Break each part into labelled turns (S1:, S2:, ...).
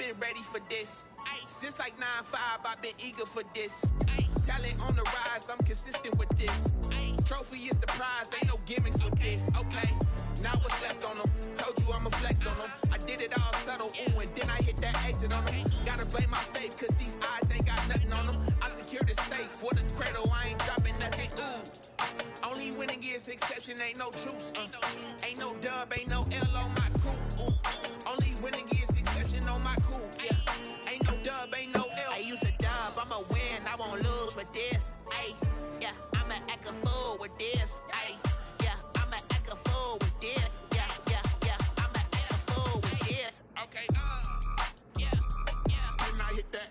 S1: been ready for this. Since like 9-5, I've been eager for this. Talent on the rise, I'm consistent with this. Trophy is the prize, ain't no gimmicks with this. Okay, now what's left on them? Told you I'ma flex on them. I did it all subtle, ooh, and then I hit that exit on them. Gotta blame my faith, cause these eyes ain't got nothing on them. I secured the safe for the cradle, I ain't dropping nothing, ooh. Only winning is exception, ain't no truce. Ain't no dub, ain't no L on my crew. Ooh. Only winning is exception on my crew. Yeah. Ain't no dub, ain't no L. I use a dub, I'ma win, I won't lose with this. Ay, yeah, I'ma act a fool with this. Ay, yeah, I'ma act a fool with this. Yeah, yeah, yeah, I'ma act a fool with this. Okay, yeah, yeah, and I hit that.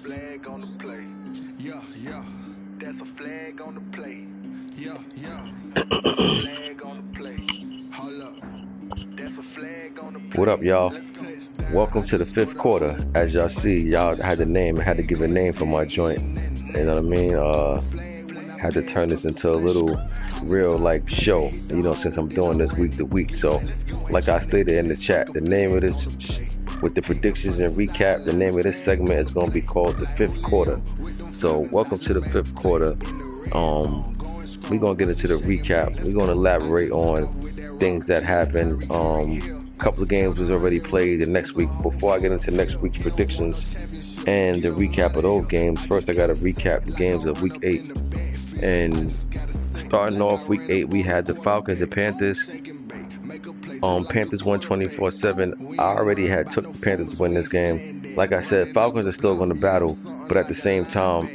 S2: Flag on the play.
S3: Yeah, yeah.
S2: That's a flag on the play.
S3: Yeah, yeah.
S2: Flag on the play.
S3: Hold up.
S2: That's a flag on the play.
S4: What up, y'all?
S3: Touchdown.
S4: Welcome to the fifth quarter. As y'all see, y'all had the name, had to give a name for my joint. You know what I mean? Had to turn this into a little real like show, you know, since I'm doing this week to week. So, like I stated in the chat, the name of this, with the predictions and recap, the name of this segment is going to be called the fifth quarter. So, welcome to the fifth quarter. We're going to get into the recap. We're going to elaborate on things that happened. A couple of games was already played the next week. Before I get into next week's predictions and the recap of those games, first I got to recap the games of week 8. And starting off week 8, we had the Falcons and Panthers. Panthers won 24-7. I already had took the Panthers to win this game. Like I said, Falcons are still going to battle, but at the same time,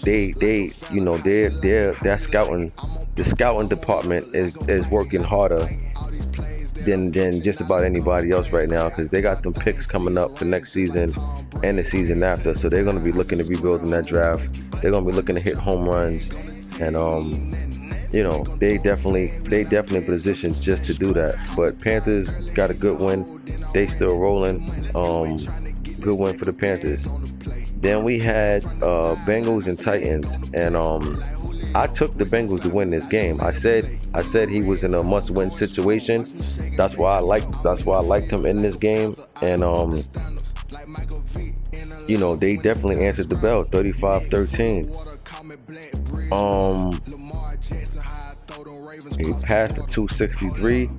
S4: they you know, their scouting, the scouting department is working harder than just about anybody else right now, because they got some picks coming up for next season and the season after. So they're going to be looking to rebuild in that draft. They're going to be looking to hit home runs, and you know, they definitely positioned just to do that. But Panthers got a good win. They still rolling. Good win for the Panthers. Then we had Bengals and Titans, and I took the Bengals to win this game. I said he was in a must-win situation. That's why I liked him in this game, and you know, they definitely answered the bell, 35-13. He passed for 263,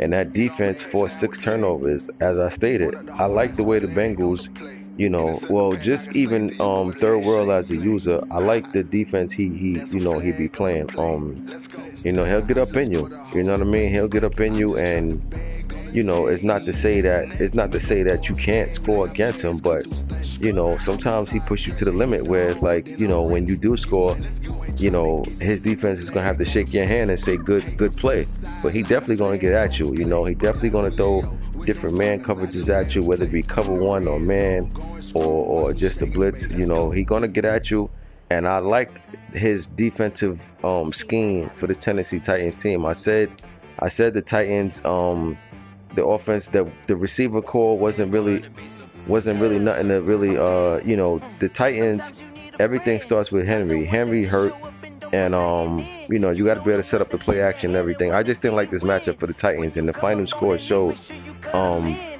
S4: and that defense forced 6 turnovers. As I stated, I like the way the Bengals, you know, well, just even third world as a user, I like the defense he be playing. You know, he'll get up in you. You know what I mean? He'll get up in you, and you know, it's not to say that you can't score against him, but you know, sometimes he pushes you to the limit where it's like, you know, when you do score, you know, his defense is gonna have to shake your hand and say good play. But he definitely gonna get at you. You know, he definitely gonna throw different man coverages at you, whether it be cover one or man or just a blitz. You know, he gonna get at you. And I like his defensive scheme for the Tennessee Titans team. I said the Titans, the offense, the receiver core wasn't really nothing to really, you know, the Titans, everything starts with Henry. Henry hurt, and you know, you got to be able to set up the play action and everything. I just didn't like this matchup for the Titans, and the final score showed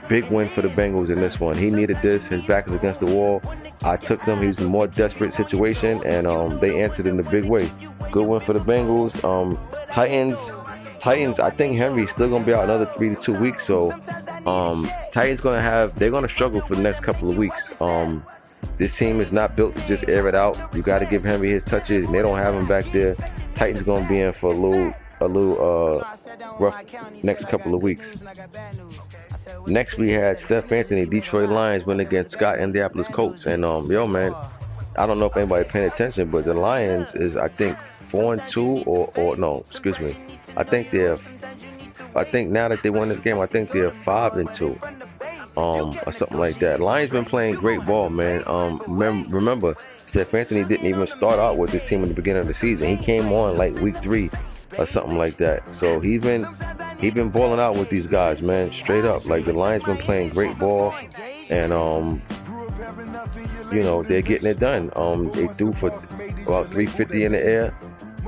S4: big win for the Bengals in this one. He needed this. His back is against the wall. I took them. He's in a more desperate situation, and they answered in a big way. Good win for the Bengals. Titans, I think Henry's still gonna be out another 3 to 2 weeks. So Titans they're gonna struggle for the next couple of weeks. This team is not built to just air it out. You got to give Henry his touches, and they don't have him back there. Titans gonna be in for a little rough next couple of weeks. Next we had Steph Anthony, Detroit Lions win against Scott Indianapolis Colts, and yo man, I don't know if anybody paying attention, but the Lions is, I think, 4-2 or no, excuse me. I think now that they won this game, I think they're 5-2. Or something like that. Lions been playing great ball, man. Remember, Steph Anthony didn't even start out with this team in the beginning of the season. He came on like week 3 or something like that. So he's been balling out with these guys, man. Straight up, like the Lions been playing great ball, and you know, they're getting it done. They threw for about 350 in the air.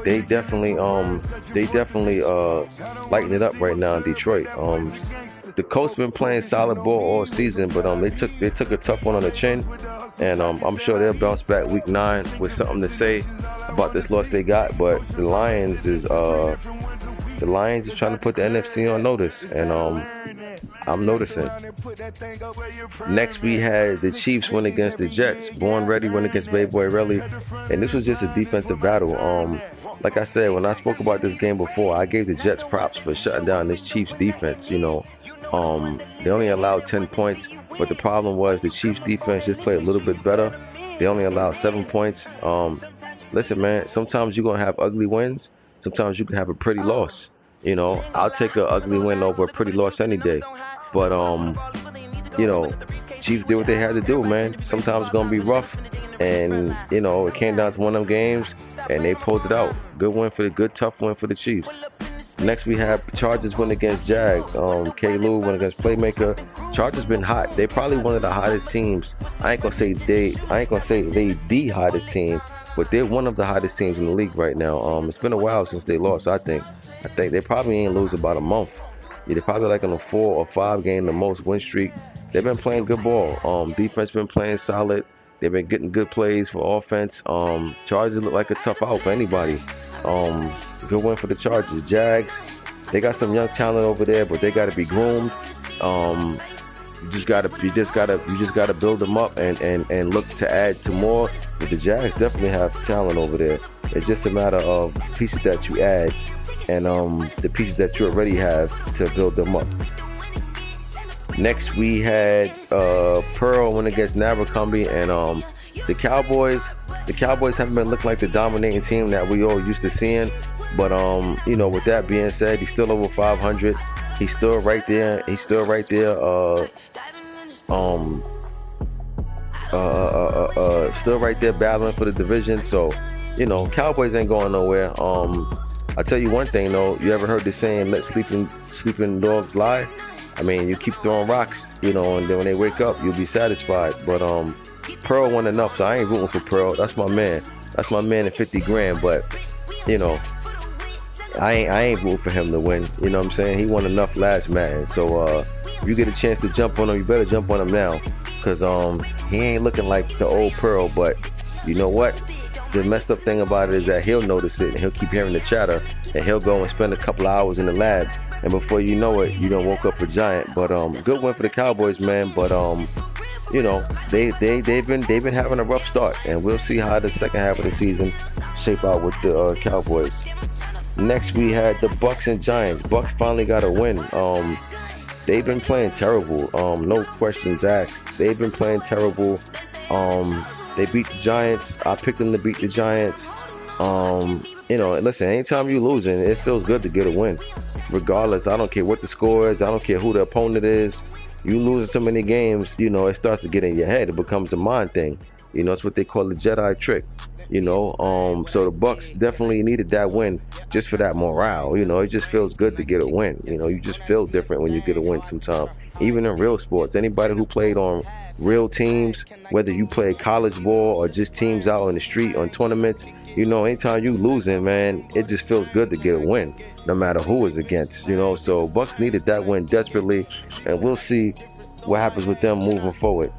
S4: They definitely lighting it up right now in Detroit. The Colts been playing solid ball all season, but they took a tough one on the chin, and I'm sure they'll bounce back week 9 with something to say about this loss they got. But the Lions is trying to put the NFC on notice, and I'm noticing. Next, we had the Chiefs win against the Jets. Born Ready win against Baby Boy Relly, and this was just a defensive battle. Like I said, when I spoke about this game before, I gave the Jets props for shutting down this Chiefs defense. You know, they only allowed 10 points, but the problem was the Chiefs defense just played a little bit better. They only allowed 7 points. Listen, man, sometimes you're gonna have ugly wins. Sometimes you can have a pretty loss. You know, I'll take an ugly win over a pretty loss any day. But you know, Chiefs did what they had to do, man. Sometimes it's gonna be rough, and you know, it came down to one of them games, and they pulled it out. Good tough win for the Chiefs. Next, we have Chargers win against Jags. K-Lou win against Playmaker. Chargers been hot. They probably one of the hottest teams. I ain't gonna say they the hottest team, but they're one of the hottest teams in the league right now. It's been a while since they lost. I think they probably ain't lose about a month. Yeah, they're probably like on a 4 or 5 game the most win streak. They've been playing good ball. Defense been playing solid. They've been getting good plays for offense. Chargers look like a tough out for anybody. Good win for the Chargers. Jags, they got some young talent over there, but they got to be groomed. You just gotta build them up and look to add to more. But the Jags definitely have talent over there. It's just a matter of pieces that you add and the pieces that you already have to build them up. Next, we had Pearl win against Abercrombie, and the Cowboys. The Cowboys haven't been looking like the dominating team that we all used to seeing. But you know, with that being said, he's still over 500. He's still right there. Still right there battling for the division. So, you know, Cowboys ain't going nowhere. I tell you one thing though, you ever heard the saying, let sleeping dogs lie? I mean, you keep throwing rocks, you know, and then when they wake up, you'll be satisfied. But Pearl won enough, so I ain't rooting for Pearl. That's my man. That's my man at 50 grand. But, you know, I ain't rooting for him to win. You know what I'm saying? He won enough last match. So if you get a chance to jump on him, you better jump on him now. Because he ain't looking like the old Pearl. But you know what? The messed up thing about it is that he'll notice it and he'll keep hearing the chatter and he'll go and spend a couple of hours in the lab, and before you know it, you done woke up a giant. But good win for the Cowboys, man. But you know, they've been having a rough start, and we'll see how the second half of the season shape out with the Cowboys. Next, we had the Bucks and Giants. Bucks finally got a win. They've been playing terrible. No questions asked. They've been playing terrible. They beat the Giants. I picked them to beat the Giants. You know, listen, anytime you losing, it feels good to get a win. Regardless, I don't care what the score is. I don't care who the opponent is. You losing so many games, you know, it starts to get in your head. It becomes a mind thing. You know, it's what they call the Jedi trick. You know, so the Bucks definitely needed that win just for that morale. You know, it just feels good to get a win. You know, you just feel different when you get a win sometimes. Even in real sports, anybody who played on real teams, whether you play college ball or just teams out on the street on tournaments, you know, anytime you losing, man, it just feels good to get a win, no matter who is against, you know. So Bucks needed that win desperately, and we'll see what happens with them moving forward.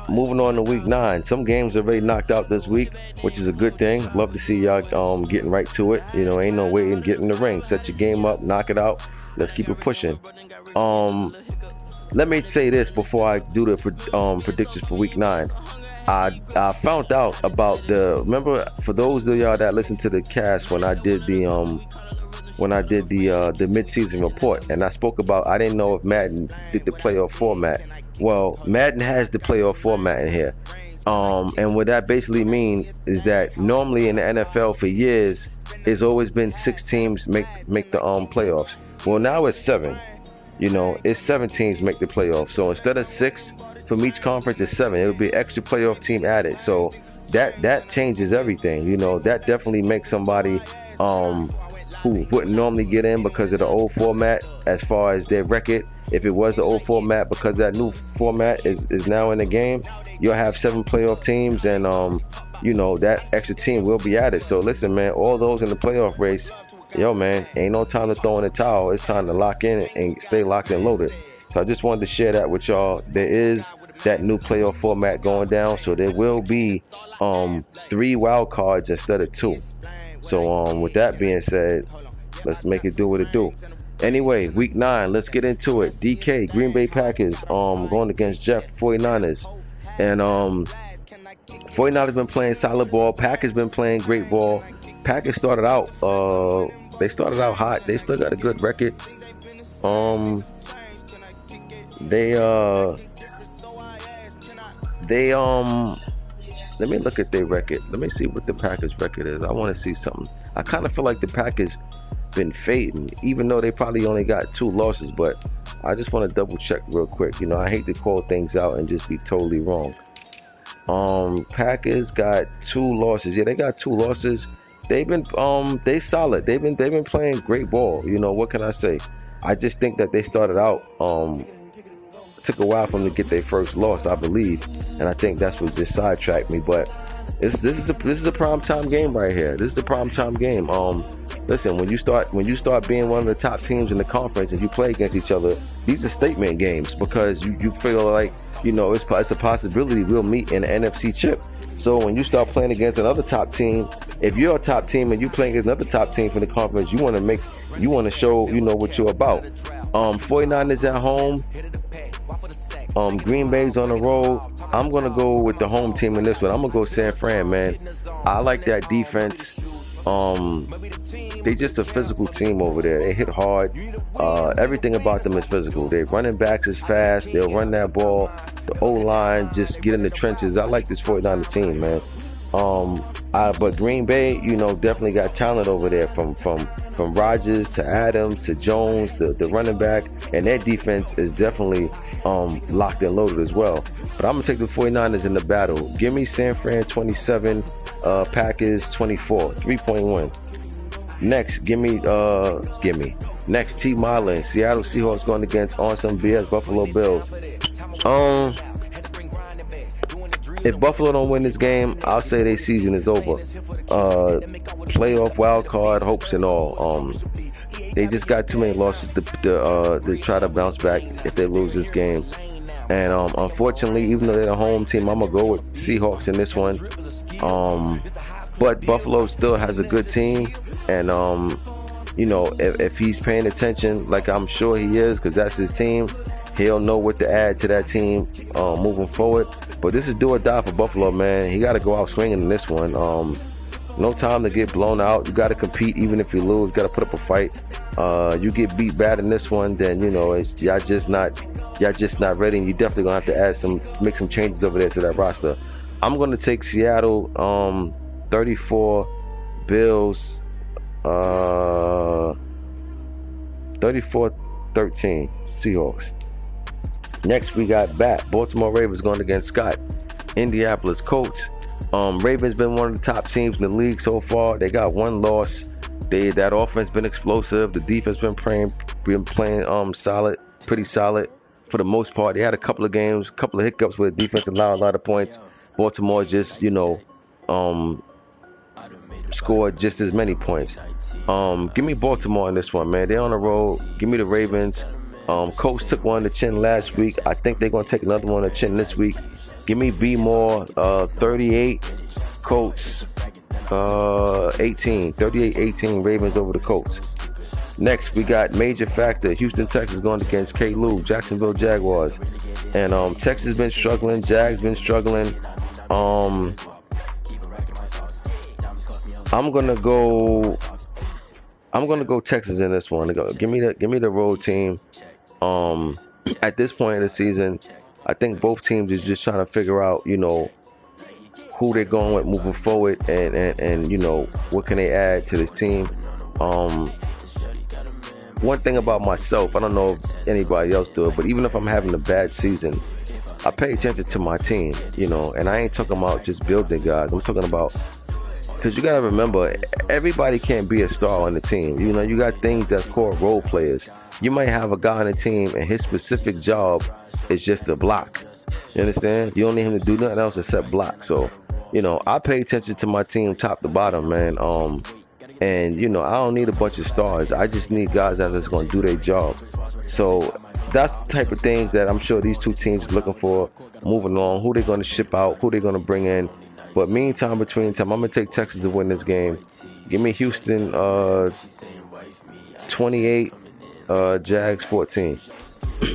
S4: Moving on to week 9, some games are already knocked out this week, which is a good thing. Love to see y'all getting right to it. You know, ain't no waiting, get in the ring, set your game up, knock it out. Let's keep it pushing. Let me say this before I do the predictions for week 9. I found out about remember, for those of y'all that listen to the cast when I did the mid-season report, and I spoke about, I didn't know if Madden did the playoff format. Well, Madden has the playoff format in here. And what that basically means is that normally in the NFL for years, it's always been 6 teams make the playoffs. Well, now it's 7. You know, it's 7 teams make the playoffs. So instead of 6 from each conference, it's 7. It'll be extra playoff team added. So that changes everything. You know, that definitely makes somebody who wouldn't normally get in because of the old format as far as their record. If it was the old format, because that new format is now in the game, you'll have 7 playoff teams, and you know, that extra team will be added. So listen, man, all those in the playoff race, yo, man, ain't no time to throw in the towel. It's time to lock in and stay locked and loaded. So I just wanted to share that with y'all. There is that new playoff format going down, so there will be 3 wild cards instead of 2. So with that being said, let's make it do what it do. Anyway, week 9, let's get into it. DK, Green Bay Packers, going against Jeff 49ers. And 49ers been playing solid ball. Packers been playing great ball. Packers started out they started out hot. They still got a good record. Let me look at their record. Let me see what the Packers record is. I want to see something. I kind of feel like the Packers been fading, even though they probably only got 2 losses, but I just want to double check real quick. You know, I hate to call things out and just be totally wrong. Packers got 2 losses. Yeah, they got 2 losses. They've been they solid. They've been playing great ball. You know, what can I say? I just think that they started out took a while for them to get their first loss, I believe, and I think that's what just sidetracked me. But this is a prime time game right here. This is a prime time game. Listen, when you start being one of the top teams in the conference and you play against each other, these are statement games, because you feel like, you know, it's a possibility we'll meet in the NFC chip. So when you start playing against another top team, if you're a top team and you playing against another top team from the conference, you want to show, you know, what you're about. 49ers at home. Green Bay's on the road. I'm going to go with the home team in this one. I'm going to go San Fran, man. I like that defense. They just a physical team over there. They hit hard. Everything about them is physical. Their running backs is fast. They'll run that ball. The O-line just get in the trenches. I like this 49er team, man. But Green Bay, you know, definitely got talent over there, from Rodgers to Adams to Jones, the running back, and their defense is definitely locked and loaded as well. But I'm gonna take the 49ers in the battle. Give me San Fran 27, Packers 24, 3-point win. Next, next, T. Marlin, Seattle Seahawks going against Awesome BS Buffalo Bills. If Buffalo don't win this game, I'll say their season is over. Playoff wild card hopes and all. They just got too many losses to try to bounce back if they lose this game. And unfortunately, even though they're the home team, I'm gonna go with Seahawks in this one. But Buffalo still has a good team, and you know, if he's paying attention, like I'm sure he is, because that's his team, he'll know what to add to that team moving forward. But this is do or die for Buffalo, man. He got to go out swinging in this one. No time to get blown out. You got to compete, even if you lose. You got to put up a fight. You get beat bad in this one, then you know y'all just not ready. And you definitely gonna have to make some changes over there to that roster. I'm gonna take Seattle 34, Bills 34-13, Seahawks. Next, we got Baltimore Ravens going against Scott, Indianapolis Colts. Ravens been one of the top teams in the league so far. They got 1 loss. That offense been explosive. The defense been playing solid, pretty solid for the most part. They had a couple of hiccups where the defense allowed a lot of points. Baltimore just, you know, scored just as many points. Give me Baltimore in this one, man. They're on the road. Give me the Ravens. Colts took one to chin last week. I think they're going to take another one to chin this week. Give me B More 38, Colts 18. 38-18 Ravens over the Colts. Next, we got major factor Houston, Texas going against K-Lou, Jacksonville Jaguars. And Texas been struggling. Jags been struggling. I'm gonna go Texas in this one. Give me the road team. At this point in the season, I think both teams is just trying to figure out, you know, who they're going with moving forward, and you know, what can they add to this team. One thing about myself, I don't know if anybody else do it, but even if I'm having a bad season, I pay attention to my team, you know, and I ain't talking about just building guys. I'm talking about, because you got to remember, everybody can't be a star on the team. You know, you got things that's called role players. You might have a guy on the team and his specific job is just to block. You understand? You don't need him to do nothing else except block. So, you know, I pay attention to my team top to bottom, man. And, you know, I don't need a bunch of stars. I just need guys that is going to do their job. So that's the type of things that I'm sure these two teams are looking for moving along, who they're going to ship out, who they're going to bring in. But between time, I'm going to take Texas to win this game. Give me Houston 28, Jags 14.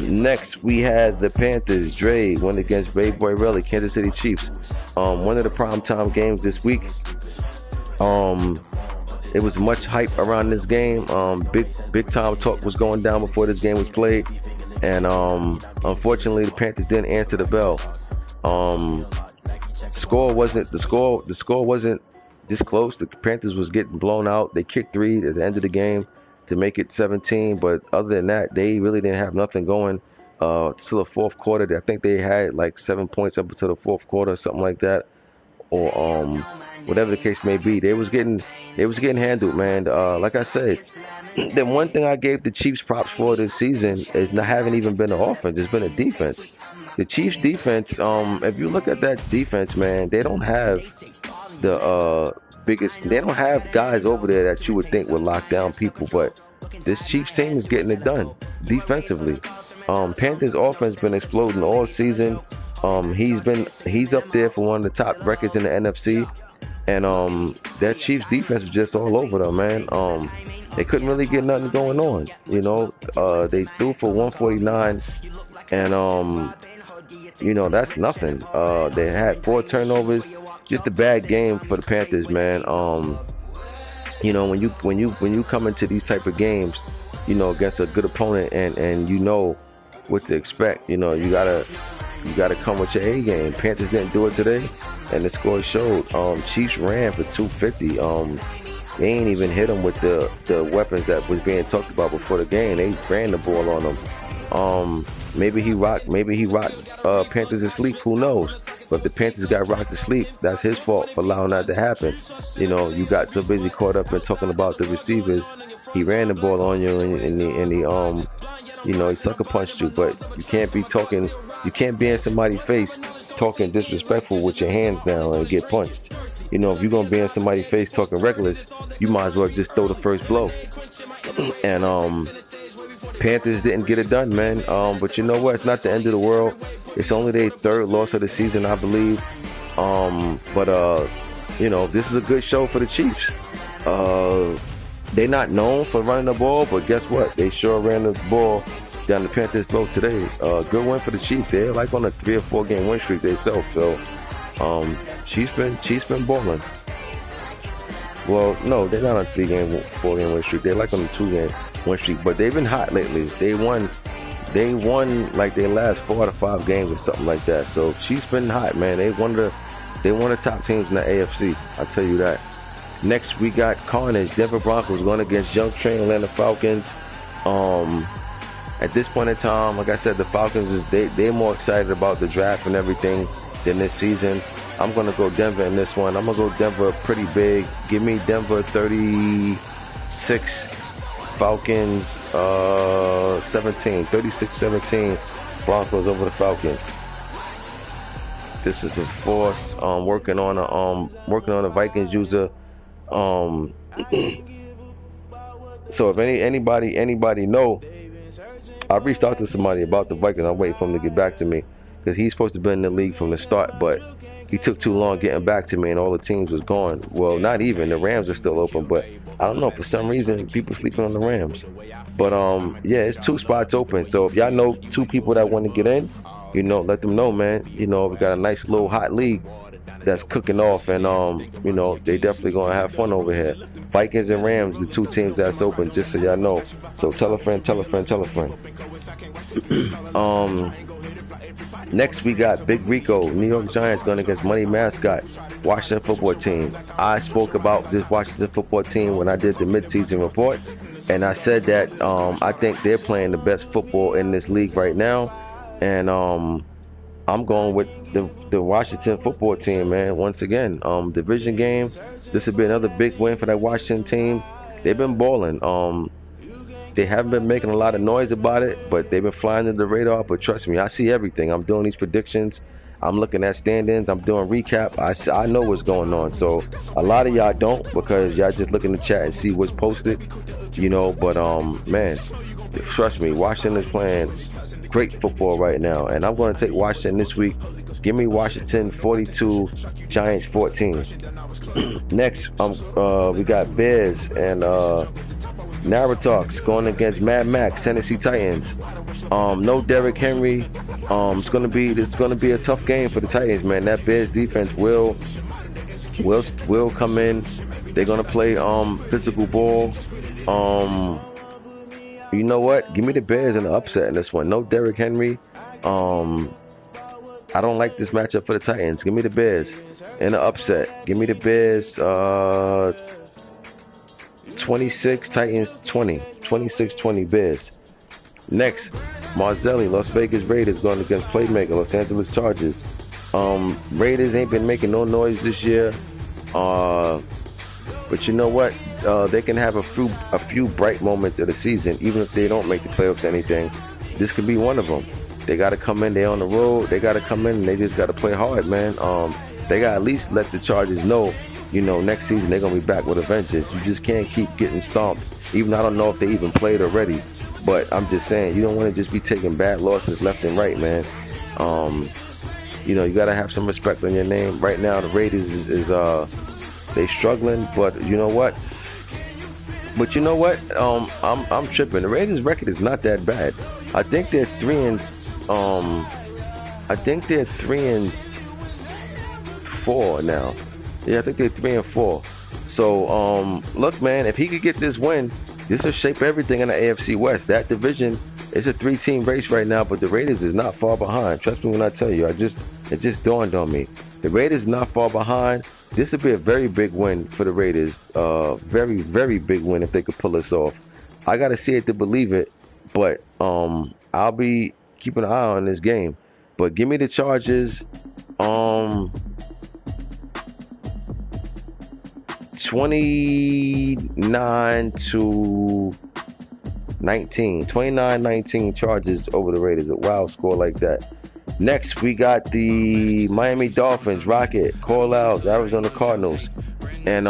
S4: Next, we had the Panthers. Dre went against Babe Boy Relly, Kansas City Chiefs. One of the primetime games this week. It was much hype around this game. Big time talk was going down before this game was played, and unfortunately, the Panthers didn't answer the bell. The score wasn't this close. The Panthers was getting blown out. They kicked 3 at the end of the game to make it 17, but other than that, they really didn't have nothing going to the fourth quarter. I think they had like 7 points up until the fourth quarter, something like that, or whatever the case may be. They was getting handled, man. Like I said, the one thing I gave the Chiefs props for this season is not having even been an offense. It's been a defense. The Chiefs defense, if you look at that defense, man, they don't have the they don't have guys over there that you would think would lock down people, but this Chiefs team is getting it done defensively. Panthers offense been exploding all season. He's up there for one of the top records in the NFC, and that Chiefs defense is just all over them, man. They couldn't really get nothing going on, you know. They threw for 149, and you know, that's nothing. They had 4 turnovers. Just a bad game for the Panthers, man. You know, when you come into these type of games, you know, against a good opponent, and you know what to expect. You know, you gotta come with your A game. Panthers didn't do it today, and the score showed. Chiefs ran for 250. They ain't even hit them with the weapons that was being talked about before the game. They ran the ball on them. Maybe he rocked Panthers to sleep. Who knows? But if the Panthers got rocked to sleep, that's his fault for allowing that to happen. You know, you got so busy caught up in talking about the receivers. He ran the ball on you, and he you know, he sucker punched you. But you can't be in somebody's face talking disrespectful with your hands down and get punched. You know, if you're gonna be in somebody's face talking reckless, you might as well just throw the first blow. And Panthers didn't get it done, man. But you know what? It's not the end of the world. It's only their 3rd loss of the season, I believe. But you know, this is a good show for the Chiefs. They're not known for running the ball, but guess what? They sure ran the ball down the Panthers' throat today. Good win for the Chiefs. They're like on a 3 or 4 game win streak themselves. So Chiefs been balling. Well, no, they're not on a 4 game win streak. They're like on a 2 game win streak, but they've been hot lately. They won like their last 4 out of 5 games or something like that. So Chiefs been hot, man. They one of the top teams in the AFC. I'll tell you that. Next, we got carnage. Denver Broncos going against Young Train Atlanta Falcons. At this point in time, like I said, the Falcons they're more excited about the draft and everything than this season. I'm gonna go Denver in this one. I'm gonna go Denver pretty big. Give me Denver 36, Falcons 17, 36-17. Broncos over the Falcons. This is a force. Working on a Vikings user. So if anybody know, I reached out to somebody about the Vikings. I'm waiting for him to get back to me because he's supposed to be in the league from the start, but he took too long getting back to me, and all the teams was gone. Well, not even the Rams are still open, but I don't know, for some reason people sleeping on the Rams. But yeah, it's 2 spots open. So if y'all know 2 people that want to get in, you know, let them know, man. You know, we got a nice little hot league that's cooking off, and you know, they definitely gonna have fun over here. Vikings and Rams, the 2 teams that's open, just so y'all know. So tell a friend. Next, we got Big Rico, New York Giants going against Money Mascot, Washington football team. I spoke about this Washington football team when I did the midseason report, and I said that I think they're playing the best football in this league right now, and I'm going with the Washington football team, man. Once again, division game. This would be another big win for that Washington team. They've been balling. They haven't been making a lot of noise about it, but they've been flying under the radar. But trust me, I see everything. I'm doing these predictions. I'm looking at stand-ins. I'm doing recap. I know what's going on. So a lot of y'all don't, because y'all just look in the chat and see what's posted, you know. But man, trust me, Washington is playing great football right now, and I'm going to take Washington this week. Give me Washington 42, Giants 14. Next, we got Bears and Narratox going against Mad Max, Tennessee Titans. No Derrick Henry. It's gonna be a tough game for the Titans, man. That Bears defense will come in. They're gonna play physical ball. You know what? Give me the Bears in the upset in this one. No Derrick Henry. I don't like this matchup for the Titans. Give me the Bears in the upset. Give me the Bears 26, Titans 20. 26-20 Bears. Next, Marzelli, Las Vegas Raiders going against Playmaker, Los Angeles Chargers. Raiders ain't been making no noise this year. But you know what? They can have a few bright moments of the season, even if they don't make the playoffs or anything. This could be one of them. They got to come in. They're on the road. They got to come in, and they just got to play hard, man. They got to at least let the Chargers know, you know, next season they're going to be back with a vengeance. You just can't keep getting stomped. Even I don't know if they even played already. But I'm just saying, you don't want to just be taking bad losses left and right, man. You know, you got to have some respect on your name. Right now, the Raiders is they struggling, but you know what? I'm tripping. The Raiders' record is not that bad. I think they're 3-4 now. Yeah, I think they're 3-4. So, look, man, if he could get this win, this will shape everything in the AFC West. That division is a 3-team race right now, but the Raiders is not far behind. Trust me when I tell you. It just dawned on me. The Raiders not far behind. This would be a very big win for the Raiders. Very, very big win if they could pull this off. I got to see it to believe it, but I'll be keeping an eye on this game. But give me the Chargers. 29-19 Chargers over the Raiders. A wild score like that. Next, we got the Miami Dolphins, Rocket, Corvallis, Arizona Cardinals. And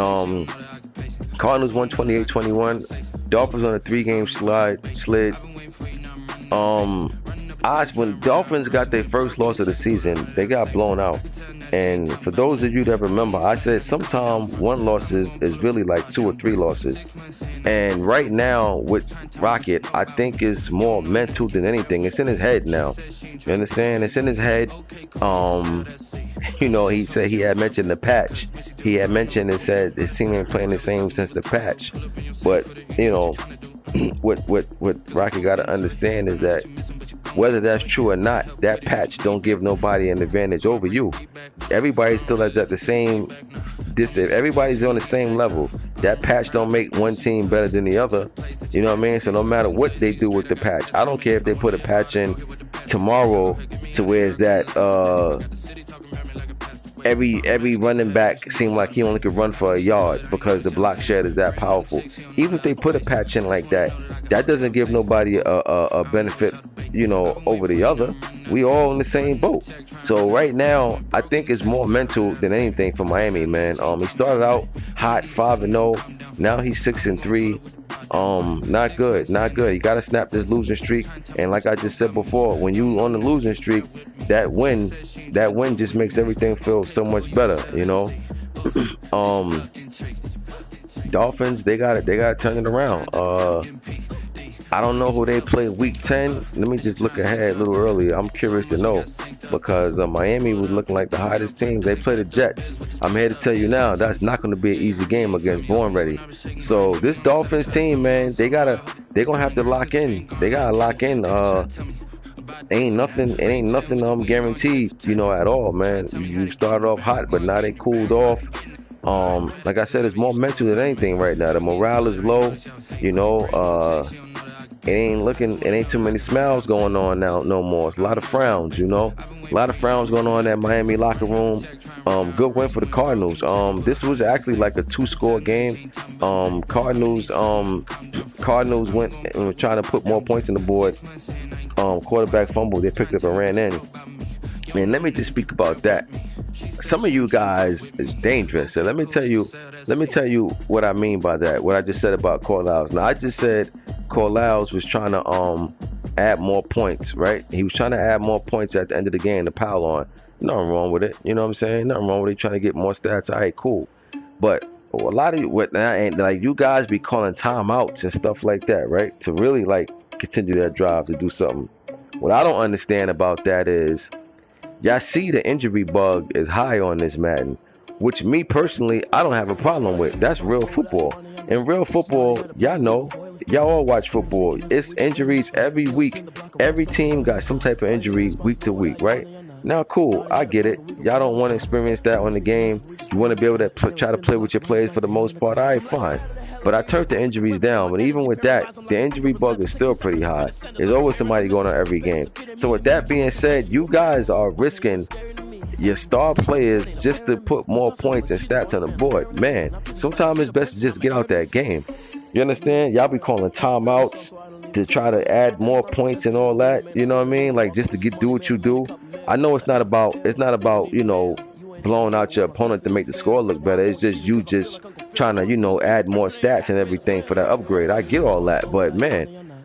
S4: Cardinals won 28-21. Dolphins on a 3-game slid. Odds, when Dolphins got their first loss of the season, they got blown out. And for those of you that remember, I said sometimes one loss is really like 2 or 3 losses. And right now with Rocket, I think it's more mental than anything. It's in his head now. You understand? It's in his head. You know, he said he had mentioned the patch. He had mentioned and said his team ain't playing the same since the patch. But, you know, what Rocket got to understand is that whether that's true or not, that patch don't give nobody an advantage over you. Everybody still is at the same distance. Everybody's on the same level. That patch don't make one team better than the other. You know what I mean? So no matter what they do with the patch, I don't care if they put a patch in tomorrow to where it's that every running back seemed like he only could run for a yard because the block shed is that powerful. Even if they put a patch in like that, that doesn't give nobody a benefit, you know, over the other. We all in the same boat. So right now, I think it's more mental than anything for Miami, man. He started out hot, 5-0. Now he's 6-3. Not good. You got to snap this losing streak. And like I just said before, when you on the losing streak, that win just makes everything feel so much better, you know. Dolphins, they got to turn it around. I don't know who they play week 10. Let me just look ahead a little earlier. I'm curious to know because Miami was looking like the hottest team. They play the Jets. I'm here to tell you now, that's not going to be an easy game against Born Ready. So this Dolphins team, man, they're going to have to lock in. They got to lock in It ain't nothing guaranteed, you know, at all, man. You started off hot, but now they cooled off. Like I said, it's more mental than anything right now. The morale is low, you know. It ain't too many smiles going on now no more. It's a lot of frowns, you know. A lot of frowns going on in that Miami locker room. Good win for the Cardinals. This was actually like a 2-score game. Cardinals went and were trying to put more points on the board. Quarterback fumble, they picked up and ran in. Man, let me just speak about that. Some of you guys is dangerous. So let me tell you what I mean by that. What I just said about Corliles. Now I just said Corliles was trying to add more points, right? He was trying to add more points at the end of the game to pile on. Nothing wrong with it. You know what I'm saying? Nothing wrong with it. Trying to get more stats. All right, cool. But a lot of you, like you guys be calling timeouts and stuff like that, right? To really like continue that drive to do something. What I don't understand about that is y'all see the injury bug is high on this Madden, which me personally, I don't have a problem with. That's real football. In real football, y'all know, y'all all watch football. It's injuries every week. Every team got some type of injury week to week, right? Now, cool, I get it. Y'all don't want to experience that on the game. You want to be able to try to play with your players for the most part. All right, fine. But I turned the injuries down. But even with that, the injury bug is still pretty high. There's always somebody going on every game. So with that being said, you guys are risking your star players just to put more points and stats on the board. Man, sometimes it's best to just get out that game. You understand? Y'all be calling timeouts to try to add more points and all that. You know what I mean? Like just to do what you do. I know it's not about, you know, blowing out your opponent to make the score look better. It's just you just trying to, you know, add more stats and everything for that upgrade. I get all that, but man,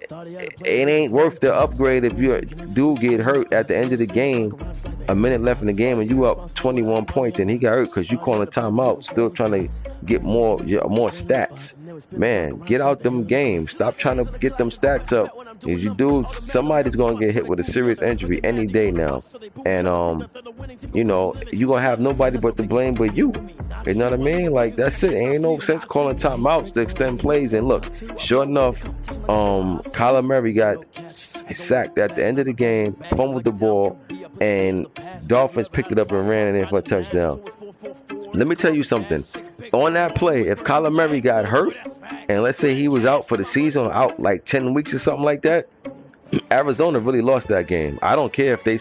S4: it ain't worth the upgrade if you do get hurt at the end of the game, a minute left in the game, and you up 21 points, and he got hurt because you calling timeout, still trying to get more stats. Man, get out them games. Stop trying to get them stats up. If you do, somebody's gonna get hit with a serious injury any day now, and you know, you gonna have nobody but to blame but you. You know what I mean? Like that's it. Ain't no sense calling timeouts to extend plays. And look, sure enough, Kyler Murray got sacked at the end of the game, fumbled the ball, and Dolphins picked it up and ran it in for a touchdown. Let me tell you something. On that play, if Kyler Murray got hurt, and let's say he was out for the season, out like 10 weeks or something like that, Arizona really lost that game. I don't care if the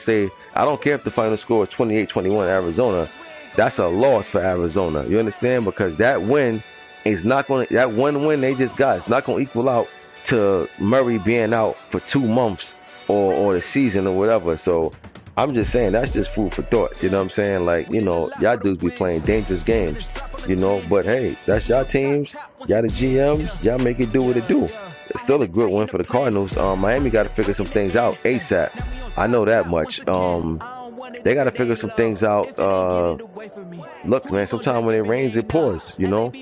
S4: final score is 28-21 Arizona. That's a loss for Arizona. You understand? Because that win is not going to, that one win they just got, it's not going to equal out to Murray being out for 2 months or the season or whatever. So I'm just saying that's just food for thought. You know what I'm saying? Like, you know, y'all dudes be playing dangerous games, you know, but hey, that's y'all teams, y'all the GMs, y'all make it do what it do. It's still a good win for the Cardinals. Miami got to figure some things out ASAP. I know that much. They got to figure some things out. Look, man, sometimes when it rains, it pours, you know.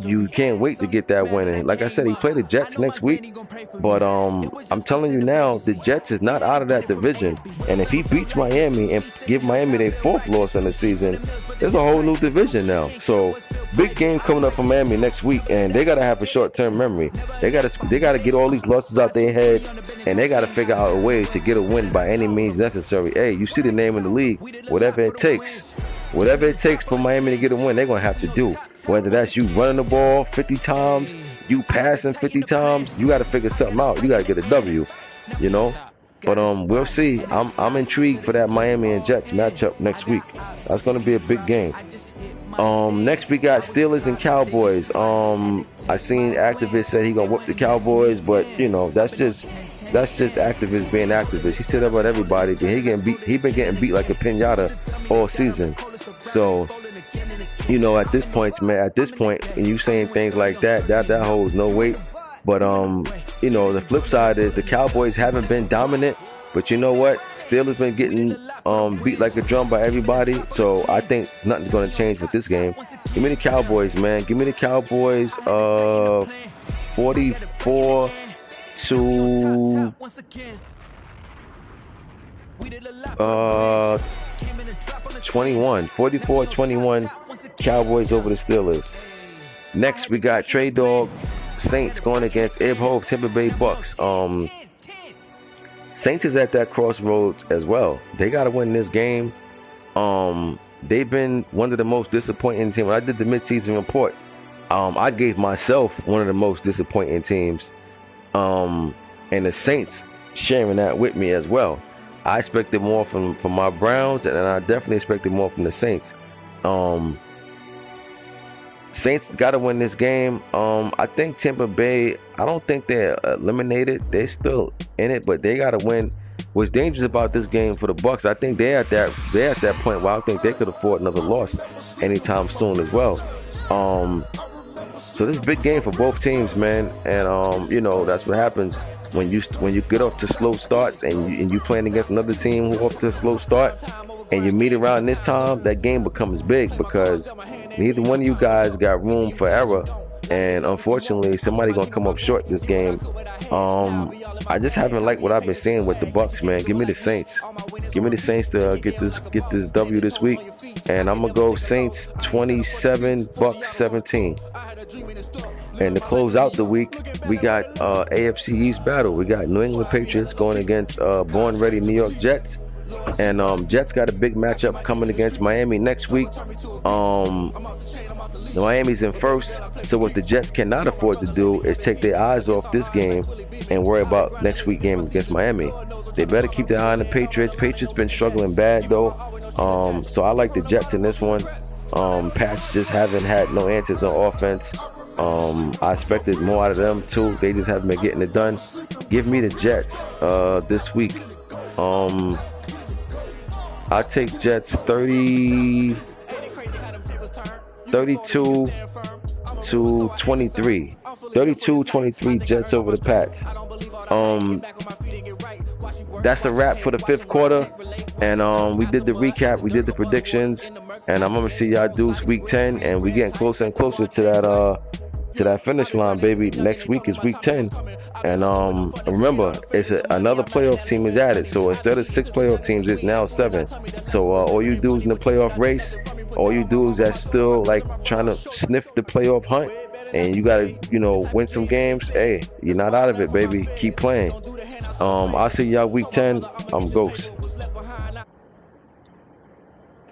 S4: You can't wait to get that win. And like I said, he played the Jets next week. But I'm telling you now, the Jets is not out of that division. And if he beats Miami and give Miami their 4th loss in the season, there's a whole new division now. So big game coming up for Miami next week, and they got to have a short-term memory. They got to get all these losses out their head, and they got to figure out a way to get a win by any means necessary. Hey, you see the name of the league, whatever it takes for Miami to get a win, they're going to have to do. Whether that's you running the ball 50 times, you passing 50 times, you got to figure something out. You got to get a W, you know. But we'll see. I'm intrigued for that Miami and Jets matchup next week. That's going to be a big game. Next we got Steelers and Cowboys. I seen activists say he gonna whoop the Cowboys, but you know that's just activists being activists. He said about everybody, but he been getting beat like a pinata all season. So you know at this point, and you saying things like that holds no weight. But you know the flip side is the Cowboys haven't been dominant, but you know what? Steelers been getting beat like a drum by everybody, so I think nothing's going to change with this game. Give me the Cowboys, man. Give me the Cowboys 44 to 21. 44-21 Cowboys over the Steelers. Next, we got Trey Dog Saints going against Ib Hove Tampa Bay Bucks. Saints is at that crossroads as well. They got to win this game. They've been one of the most disappointing teams. When I did the midseason report, I gave myself one of the most disappointing teams, and the Saints sharing that with me as well. I expected more from my Browns, and I definitely expected more from the Saints. Saints got to win this game. I think Tampa Bay, I don't think they're eliminated. They're still in it, but they got to win. What's dangerous about this game for the Bucs, I think they're at that point where I think they could afford another loss anytime soon as well. So this is a big game for both teams, man. And you know, that's what happens when you get off to slow starts and you playing against another team who off to a slow start, and you meet around this time, that game becomes big because neither one of you guys got room for error. And unfortunately, somebody gonna come up short this game. I just haven't liked what I've been seeing with the Bucs, man. Give me the Saints. Give me the Saints to get this W this week. And I'm gonna go Saints 27, Bucs 17. And to close out the week, we got AFC East battle. We got New England Patriots going against born ready New York Jets. And Jets got a big matchup coming against Miami next week. Miami's in first, so what the Jets cannot afford to do is take their eyes off this game and worry about next week's game against Miami. They better keep their eye on the Patriots. Patriots been struggling bad though, so I like the Jets in this one. Pats just haven't had no answers on offense. I expected more out of them too. They just haven't been getting it done. Give me the Jets this week. I take Jets 32 to 23. 32-23 Jets over the Pats. That's a wrap for the fifth quarter. And we did the recap, we did the predictions, and I'm gonna see y'all dudes week 10, and we getting closer and closer to that finish line, baby. Next week is week 10, and remember, it's another playoff team is added. So instead of 6 playoff teams, it's now 7. So all you dudes in the playoff race, all you dudes that's still like trying to sniff the playoff hunt, and you gotta, you know, win some games. Hey, you're not out of it, baby. Keep playing. I'll see y'all week 10. I'm Ghost.